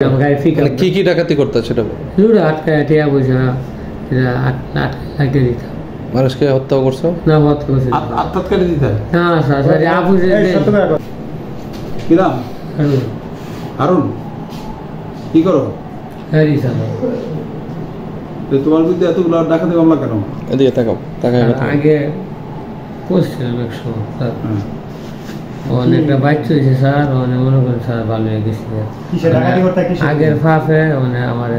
কি কি ডাকাতি করতে সেটা লুডো আটকায় টিয়া পয়সা আটকে দিতাম। মানুষকে হত্যা করছো? না, হত্যা করছি আত্মহত্যা দিতে না স্যার। স্যার আপুজে কি নাম? হারুন। কি করো? Harry sir. তোমার বিরুদ্ধে এতগুলো ডাকাতি মামলা কেন? এদিকে তাকাও, তাকাই আগে করছিলাম এক সময় স্যার, অনেকটা বাচ্চা হয়েছে স্যার, অনেক মনে করেন স্যার ভালো হয়ে গেছে। আগের ফাফে মানে আমার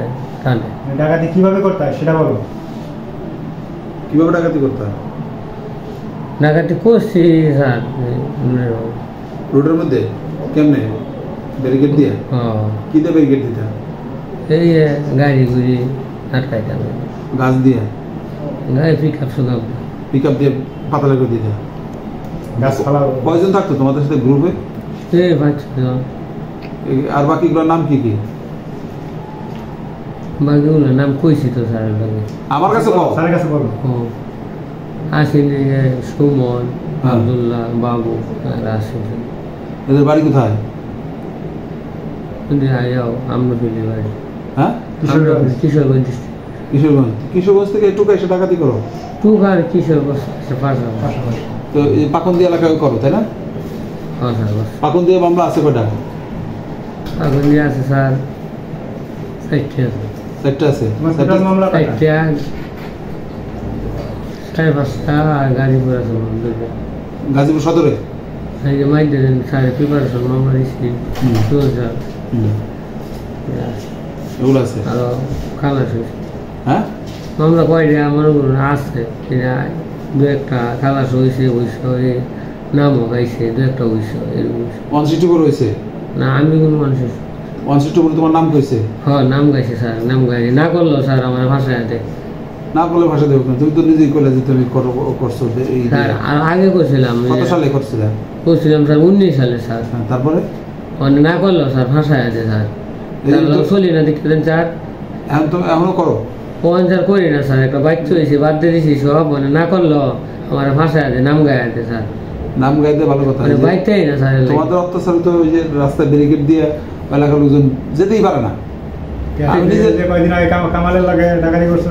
টানে। ডাকাতি কিভাবে করতে হয় সেটা বলো। কিভাবে ডাকাতি করতে হয়? ডাকাতি করছি স্যার রোডের মধ্যে। কেমনে? ব্যারিকেড দিয়ে? কি দিয়ে ব্যারিকেড দিতে? এই গাড়ি গুড়ি আটকাইতাম। গাছ দিয়ে? গাড়ি পিক আপ সুগাম পিক আপ দিয়ে পাতালে করে দিতে? কয়জন থাকতো তোমাদের সাথে গ্রুপে? আর বাকিগুলোর নাম কি কি? বাকিগুলোর নাম কইছি তো স্যার। আমার কাছে বলো। স্যারের কাছে বলো। আসিন, সুমন, আব্দুল্লাহ, বাবু আর আসিন। এদের বাড়ি কোথায়? আমরা ফিলি বাড়ি। হ্যাঁ, কিশোরগঞ্জ। কিশোরগঞ্জ। কিশোরগঞ্জ থেকে টুকা এসে ডাকাতি করো? টুক আর কিশোরগঞ্জ পাশাপাশি। তো এই পাকুন্দি এলাকায় করো তাই না? হ্যাঁ স্যার। পাকুন্দি মামলা আছে কয়টা? পাকুন্দি আছে স্যার 4টা আছে। 4টা আছে? মামলা 4টা, 4-5টা আর গাজীপুর আছে 2টা। গাজীপুর সদরে? এই যে মাইদের স্যার প্রিপারেশন মামলা দিচ্ছি 2000 এগুলো আছে। আরো খালাস হয়েছে। হ্যাঁ, মামলা কয়টা মনে করুন আছে, 2-1টা খালাস হয়েছে, ওই নামও গাইছে, 2-1টা হয়েছে। 164 হয়েছে না, আমি কোন মানুষ 164 তোমার নাম কইছে? হ্যাঁ, নাম গাইছে স্যার। নাম গাইছে না করলো স্যার আমার ভাষায় আছে। না করলে ভাষা দেবো না, তুমি তো নিজেই করলে যে তুমি করছো। এই স্যার আর আগে করছিলাম। কত সালে করছিলে? করছিলাম স্যার 19 সালে স্যার। তারপরে মানে না করলো স্যার, ভাষায় আছে স্যার। চলি না দেখতে দেন স্যার। এখন তো এখনো করো? স্যার করি না স্যার, একটা বাচ্চা হয়েছে, বাদ দিয়ে দিয়েছি সব। মানে না করলো আমার ভাষায় আছে, নাম গায়ে আছে স্যার। নাম গাইতে ভালো কথা। মানে বাইকটাই না স্যার। তোমাদের অত্যাচার তো ওই যে রাস্তায় ব্যারিকেড দিয়ে এলাকার লোকজন যেতেই পারে না। কয়েকদিন আগে কামালের লাগে ডাকাতি করছো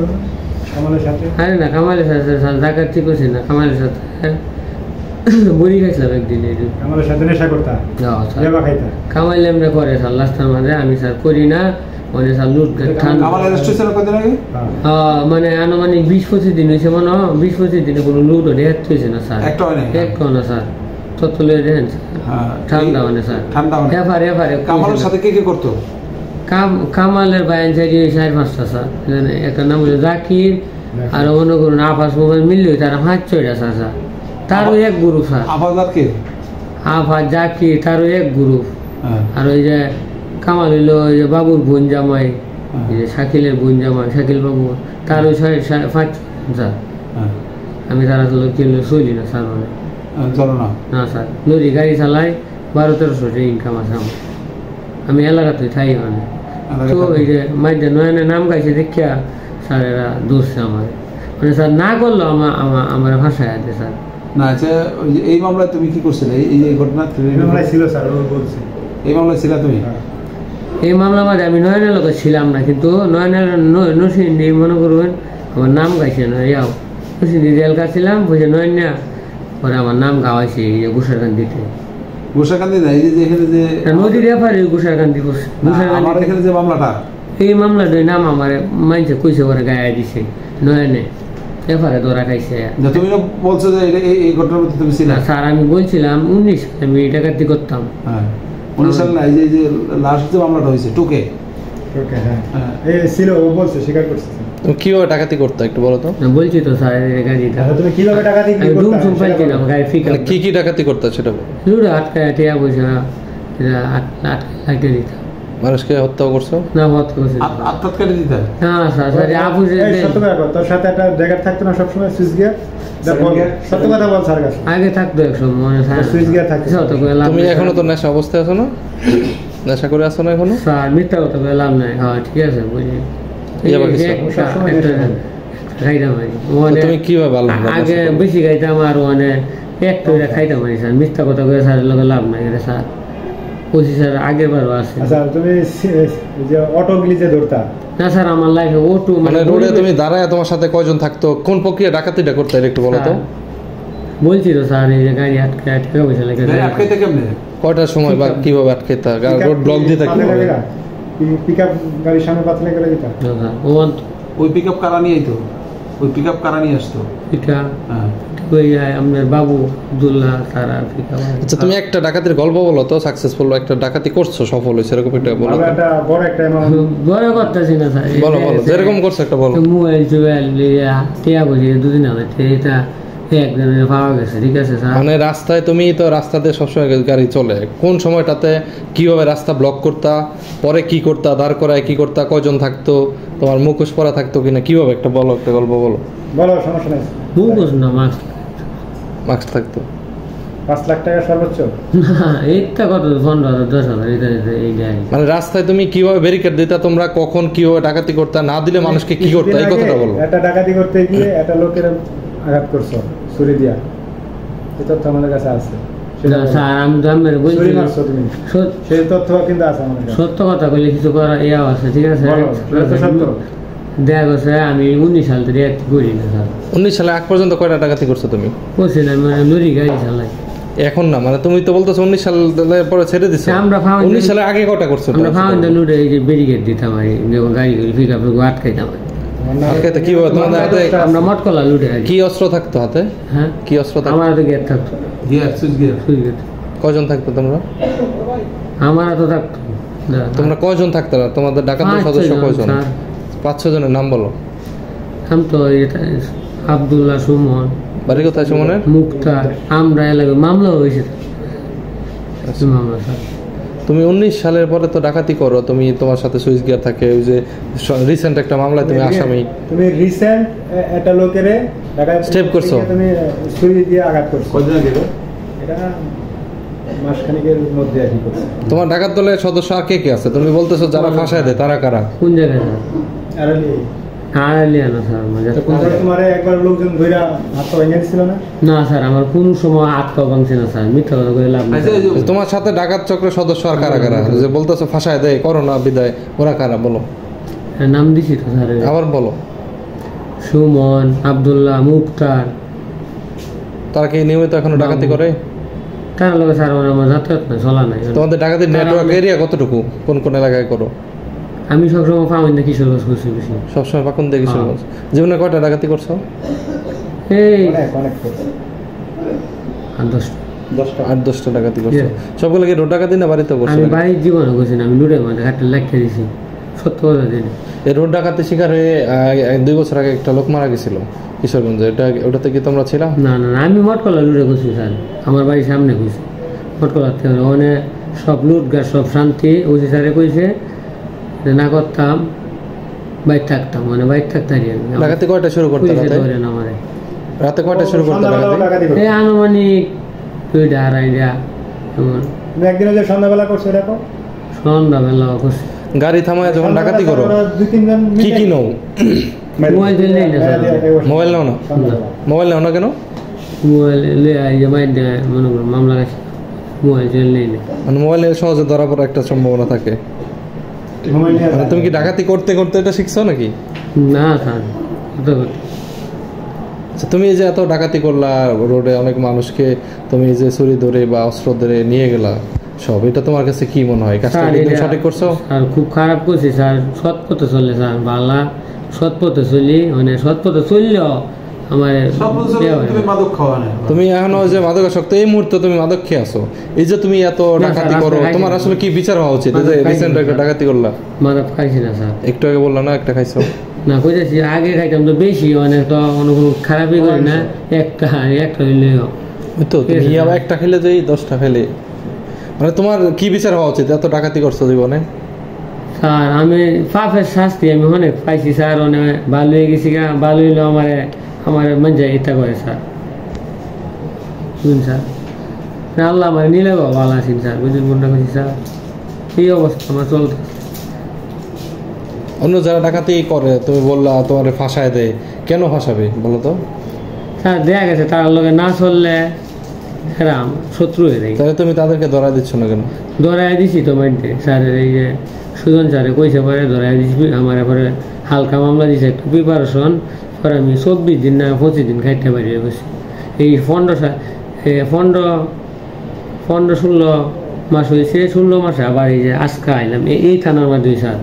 কামালের সাথে? আরে না, কামালের সাথে স্যার ডাকাতি করছি না। কামালের সাথে বড়ি খাইছিলাম একদিন। কামালের সাথে নেশা করতা? কামাইলে আমরা করে স্যার লাস্টের মাঝে। আমি স্যার করি না। মানে স্যার লুট মানে আনুমানিক 20-25 দিন হয়েছে। মনে হয় 20-25 দিনে কোনো লুট হয়েছে না স্যার। একটাও না স্যার। তত্ত্বলে দেখেন ঠান্ডা মানে স্যার। এফারে কামালের সাথে কে কে করতো? কামালের বায়ান চাই 4-5টা স্যার। একটা নাম হলো জাকির, আর মনে করুন আফাস মোবাইল মিললে তারা 5-6টা স্যার। তারও এক গ্রুপ স্যার। আফাস জাকির তারও এক গ্রুপ। আর ওই যে কামাল হইলো ওই যে বাবুর বোন জামাই, শাকিলের বোন জামাই, শাকিল বাবু, তারও 5 স্যার। আমি তারা কিনলে চলি না স্যার। মানে না স্যার, লরি গাড়ি চালাই, 1200-1300 ইনকাম আছে আমার। আমি এলাকাতে থাই মানে। তো এই যে মাইদের নয়নের নাম গাইছে দেখিয়া স্যার এরা দোষছে আমার। মানে স্যার না করলো আমার ভাষায় আছে স্যার। না আচ্ছা, এই মামলায় তুমি কি করছিলে? এই ঘটনা ছিল স্যার, বলছি এই মামলায় ছিল তুমি? এই মামলা মাঝে আমি নয়নের লোক ছিলাম না, কিন্তু নয়নের নসিন্দি মনে করবেন আমার নাম গাইছে না। ইয়াও নসিন্দি এলাকা ছিলাম, বুঝে নয়ন না, পরে আমার নাম গাওয়াইছে এই যে গুসারকান্দিতে। গুসারকান্দি না, এই যে এখানে যে নদীর এপারে গুসারকান্দি করছে। গুসারকান্দি এখানে যে মামলাটা, এই মামলাটার নাম আমার মাইনছে কইছে, পরে গায়ে দিছে নয়নে এপারে ধরা খাইছে। তুমি বলছো যে এই ঘটনার মধ্যে তুমি ছিলা? স্যার আমি বলছিলাম 19 আমি ডাকাতি করতাম। হ্যাঁ, 19 সাল না, এই যে লাস্ট যে মামলাটা হয়েছে টুকে। হ্যাঁ ছিল, ও বলছে, স্বীকার করছে। কিভাবে ডাকাতি করতে একটু বলো তো। বলছি তো স্যার, গাড়িটা তুমি কিভাবে ডাকাতি কি কি ডাকাতি করতে সেটা লুডো আটকায় টিয়া পয়সা আটকে দিতাম। মানুষকে হত্যা করছো? না, হত্যা করছি। আত্মহত্যা দিতে? না স্যার। স্যার আপুজে তোর সাথে একটা জায়গা থাকতো না সবসময়, সুইচ গিয়ার? সত্য কথা বল স্যার কাছে। আগে থাকতো এক সময় সুইচ গিয়ার থাকতো। তুমি এখনো তো নেশা অবস্থায় আছো না? নেশা করে আছো না এখনো? স্যার মিথ্যা কথা বলে লাভ নাই। হ্যাঁ ঠিক আছে, বুঝি। তুমি কিভাবে আগে বেশি খাইতাম, আর মানে একটু খাইতাম স্যার। মিথ্যা কথা করে স্যারের লোকের লাভ নাই এটা স্যার। ওসি স্যার আগের বারও আছে। আচ্ছা তুমি যে অটোগুলি যে ধরতা? না স্যার আমার লাইফে অটো মানে রোডে তুমি দাঁড়ায় তোমার সাথে কয়জন থাকতো, কোন প্রক্রিয়া ডাকাতিটা করতে একটু বলো তো। বলছি তো স্যার এই যে গাড়ি আটকে পয়সা লেগে আটকাইতে কেমনে? কয়টার সময় বা কিভাবে আটকাইতা? রোড ব্লক দিয়ে থাকি পিকআপ গাড়ির সামনে পাতলে করে দিতা? ওই পিকআপ কারা নিয়ে আইতো? ওই পিকআপ কারা নিয়ে আসতো? পিকআপ হ্যাঁ ওই আমাদের বাবু আব্দুল্লাহ তারা পিকআপ। আচ্ছা তুমি একটা ডাকাতির গল্প বলো তো, সাকসেসফুল একটা ডাকাতি করছো, সফল হয়েছে এরকম একটা বলো তো। একটা বড় একটা অ্যামাউন্ট বড় করতেছি না স্যার, বলো বলো যেরকম করছো একটা বলো। মোবাইল টোবাইল টিয়া বসে দুদিন হবে এটা একজনের পাওয়া গেছে, ঠিক আছে স্যার। মানে রাস্তায় তুমি তো রাস্তাতে সবসময় গাড়ি চলে, কোন সময়টাতে কিভাবে রাস্তা ব্লক করতা, পরে কি করতা, দাঁড় করায় কি করতা, কয়জন থাকতো, তোমার মুখোশ পরা থাকতো কিনা, কিভাবে একটা বলো, একটা গল্প বলো। বলো, সমস্যা নেই। মুখোশ না মাস্ক মাস্ক থাকতো। 5 লাখ টাকা সর্বোচ্চ? না এইটা কত 15,000 10,000 এটা এই গাড়ি। মানে রাস্তায় তুমি কিভাবে ব্যারিকেড দিতা, তোমরা কখন কিভাবে ডাকাতি করতা, না দিলে মানুষকে কি করতে, এই কথাটা বলো। একটা ডাকাতি করতে গিয়ে একটা লোকের আঘাত করছো ছুরি দিয়া, এই তথ্য আমাদের কাছে আছে। স্যার আমি তো আমার বলছি সেই তথ্য কিন্তু আছে আমাদের কাছে। সত্য কথা বলে কিছু করা ইয়া আছে, ঠিক আছে। সত্য দেখা গেছে আমি 19 সাল থেকে এক করি না স্যার। 19 সালে আগ পর্যন্ত কয়টা ডাকাতি করছো তুমি? করছি না, মানে লরি গাড়ি চালাই এখন না, মানে তুমি তো বলতেছো 19 সালের পরে ছেড়ে দিছো। আমরা 19 সালে আগে কয়টা করছো? আমরা ফাউন্ডে লুটে এই যে ব্যারিকেড দিতাম আর যখন গাড়ি পিকআপ আটকাইতাম। আটকাইতে কিভাবে? তোমাদের হাতে আমরা মটকলা লুটে কি অস্ত্র থাকতো হাতে? হ্যাঁ কি অস্ত্র থাকতো? আমার হাতে গেট থাকতো, গিয়ার সুইচ গিয়ার। কয়জন থাকতো তোমরা? আমার হাতে থাকতো। তোমরা কয়জন থাকতো? তোমাদের ডাকাতের সদস্য কয়জন? 5-6 জনের নাম বলো। আমি তো এটা আব্দুল্লাহ, সুমন, বাড়ি কোথায় সুমনের? মুক্তার। আমরা এলাকায় মামলা হয়েছে মামলা স্যার। তুমি 19 সালের পরে তো ডাকাতি করো, তুমি তোমার সাথে সুইচ গিয়ার থাকে, ওই যে রিসেন্ট একটা মামলায় তুমি আসামি। তুমি রিসেন্ট একটা লোকেরে ডাকাতি স্টেপ করছো, তুমি ছুরি দিয়ে আঘাত করছো। কয়দিন আগে? এটা মাসখানেকের মধ্যে আর কি করছো। তোমার ডাকাত দলের সদস্য আর কে কে আছে? তুমি বলতেছো যারা ফাঁসায় দেয় তারা কারা? কোন জায়গায় স্যার? আড়ালি আড়ালিয়ানা স্যার। তোমার একবার লোকজন ধইরা হাত পা ভেঙে দিছিল না? না স্যার, আমার কোনো সময় হাত পা ভাঙছে না স্যার, মিথ্যা কথা করে লাভ নেই। তোমার সাথে ডাকাত চক্রের সদস্য আর কারা কারা? যে বলতেছো ফাঁসায় দেয়, করোনা বিদায়, ওরা কারা বলো? নাম দিছি তো স্যার। আবার বলো। সুমন, আব্দুল্লাহ, মুক্তার। তারা কি নিয়মিত এখনো ডাকাতি করে? তার লোক স্যার আমার যাতায়াত না চলা নাই। তোমাদের ডাকাতির নেটওয়ার্ক এরিয়া কতটুকু, কোন কোন এলাকায় করো? আমি সবসময় ফাউন্ডে কিশোরগঞ্জ করছি বেশি। সবসময় পাকুন দিয়ে কিশোরগঞ্জ। জীবনে কয়টা ডাকাতি করছো? এই অনেক করছো। 10টা 8-10টা ডাকাতি করছো। সবগুলো কি রোড ডাকাতি না বাড়িতে করছো? আমি বাড়ির জীবনে করছি না, আমি লুটের মধ্যে ঘাটে লাগিয়ে দিয়েছি। সত্য কথা দিদি। এই রোড ডাকাতি শিকার হয়ে 2 বছর আগে একটা লোক মারা গেছিল কিশোরগঞ্জে, ওটাতে কি তোমরা ছিলা? না না না, আমি মটকলা লুটে করছি স্যার, আমার বাড়ির সামনে কইছি মটকলা থেকে। ওখানে সব লুটগার সব শান্তি ওসি স্যারে কইছে না করতাম, বাইর থাকতাম, মানে বাইর থাকতাম। ডাকাতি কয়টা শুরু করতে রাতে? আমারে রাতে কয়টা শুরু করতে ডাকাতি? এই আনুমানিক 2টা 2:30 এমন। তুমি একদিন যে সন্ধ্যাবেলা করছো দেখো, সন্ধ্যাবেলা করছি। গাড়ি থামায় যখন ডাকাতি করো 2-3 জন কি কি নাও? মোবাইল নেই না স্যার। মোবাইল নাও না? মোবাইল নাও না কেন? মোবাইল মাইর দেয় মনে করো মামলা গেছে, মোবাইল নেই না। মানে মোবাইলে সহজে ধরা পড়ার একটা সম্ভাবনা থাকে। মানে তুমি কি ডাকাতি করতে করতে এটা শিখছো নাকি? না স্যার। আচ্ছা তুমি এই যে এত ডাকাতি করলা রোডে, অনেক মানুষকে তুমি যে ছুরি ধরে বা অস্ত্র ধরে নিয়ে গেলা সব, এটা তোমার কাছে কি মনে হয়? কাজটা কি তুমি সঠিক করছো? আর খুব খারাপ করছি স্যার। সৎ পথে চলে স্যার, বালা সৎ পথে চলি, মানে সৎ পথে চললেও আমার তুমি এখনো যে মাদকাসক্ত, এই মুহূর্তে তুমি মাদক খেয়ে আসো, এই যে তুমি এত ডাকাতি করো, তোমার আসলে কি বিচার হওয়া উচিত? এই যে রিসেন্ট একটা ডাকাতি করলা, মাদক খাইছি না স্যার। একটু আগে বললা না একটা খাইছো? না কইতেছি আগে খাইতাম তো বেশি, অনেক তো কোনো খারাপই করি না, একটা হইলেও তো তুমি আবার একটা খেলে যেই 10টা খেলে, মানে তোমার কি বিচার হওয়া উচিত? এত ডাকাতি করছো জীবনে স্যার। আমি পাপের শাস্তি আমি অনেক পাইছি স্যার, অনেক ভালো হয়ে গেছি গা। ভালো হইলেও আমার মঞ্জা ইচ্ছা করে স্যার, বুঝুন স্যার। আল্লাহ আমার নিলে ভালো আছেন স্যার, বুঝুন মনটা করছি স্যার। এই অবস্থা আমার চলতে। অন্য যারা ডাকাতি করে তুমি বললা তোমার ফাঁসায় দেয়, কেন ফাঁসাবে বলো তো? স্যার দেখা গেছে তার লোকে না চললে এরা শত্রু হয়ে যায়। তাহলে তুমি তাদেরকে ধরা দিচ্ছ না কেন? ধরাই দিছি তো মাইন্ডে স্যারের এই যে সুজন স্যারে কইছে পরে ধরাই দিছি আমার পরে হালকা মামলা দিছে একটু প্রিপারেশন পরে আমি 24 দিন না 25 দিন খাইতে পারি বসে এই 15-16 মাস হয়েছে 16 মাসে আবার এই যে আজকে আইলাম এই থানার মধ্যে স্যার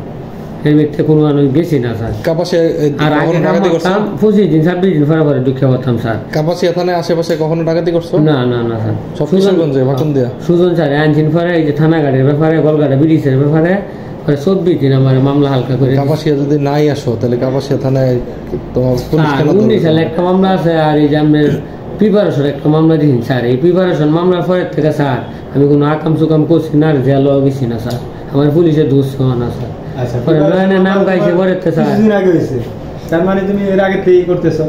এর মধ্যে কোনো মানুষ গেছি না স্যার। কাপাসিয়া আর আগে ডাকাতি করছো? 25 দিন 26 দিন পরে ঢুকে পড়তাম স্যার। কাপাসিয়া থানায় আশেপাশে কখনো ডাকাতি করছো? না না না স্যার। সব কিশোরগঞ্জে ভাকুন দিয়া সুজন স্যার আনছিন পরে এই যে থানা গাড়ির ব্যাপারে গলগাড়া ব্রিজের ব্যাপারে 24 দিন আমার মামলা হালকা করে। কাপাসিয়া যদি নাই আসো তাহলে কাপাসিয়া থানায় তোমার পুলিশ কেন? 19 সালে একটা মামলা আছে আর এই যে আপনার প্রিপারেশন একটা মামলা দিন স্যার। এই প্রিপারেশন মামলার পরের থেকে স্যার আমি কোনো আকাম সুকাম করছি না আর জেলও গেছি না স্যার। আমার পুলিশের দোষ না স্যার। আচ্ছা পরে নয়নের নাম গাইছে পরের থেকে স্যার। কিছুদিন আগে হয়েছে তার মানে তুমি এর আগে থেকেই করতেছো,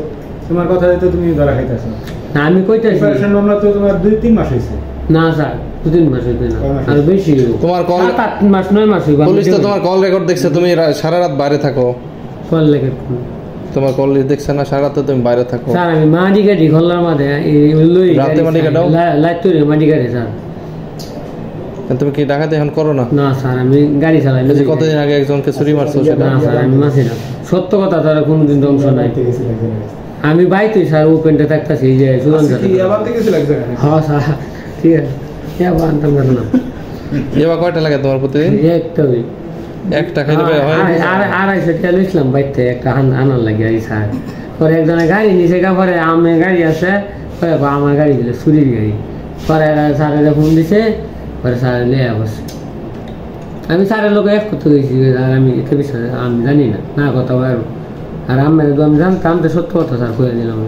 তোমার কথা তো তুমি ধরা খাইতেছো না আমি কইতাছি প্রিপারেশন মামলা তো তোমার 2-3 মাস হয়েছে। না স্যার 2-3 মাস হইবে না কয় মাস আর বেশি তোমার কল 7-8 মাস 9 মাস হইবে। পুলিশ তো তোমার কল রেকর্ড দেখছে তুমি সারা রাত বাইরে থাকো। কল লেগে তোমার কল দেখছে না সারা রাতে তুমি বাইরে থাকো। স্যার আমি মাটি গাড়ি খোলার মাঝে লই রাতে মাটি কাটাও? লাইট তৈরি মাটি গাড়ি স্যার। তুমি কি ডাকাতি এখন করো না? না স্যার আমি গাড়ি চালাই। এই যে কতদিন আগে একজনকে চুরি মারছো সেটা? না স্যার আমি মাসি না সত্য কথা তারা কোনোদিন ধ্বংস নাই। ঠিক আছে একজনের কাছে। আমি বাইতে স্যার ওপেনটা থাকতেছি এই যে সুজন আজকে কি আবার থেকে গেছিল এক জায়গায়? হ্যাঁ স্যার ঠিক আছে এবার আনতাম না এবার কয়টা লাগে তোমার প্রতিদিন? একটা ওই একটা খাইতে পাই হয়? 250 টাকা ইসলাম বাইতে একটা আনার লাগে এই স্যার। পরে একজনের গাড়ি নিচে গা পরে আমার গাড়ি আছে পরে আমার গাড়ি দিলে চুরির গাড়ি পরে স্যারের ফোন দিছে পরে স্যার লিয়ে বসে। আমি স্যারের লোক এক করতে গেছি আর আমি এতে বিশ্বাস আমি জানি না না কথা বাইর আর আমি জানতাম তো সত্য কথা স্যার করে দিলাম।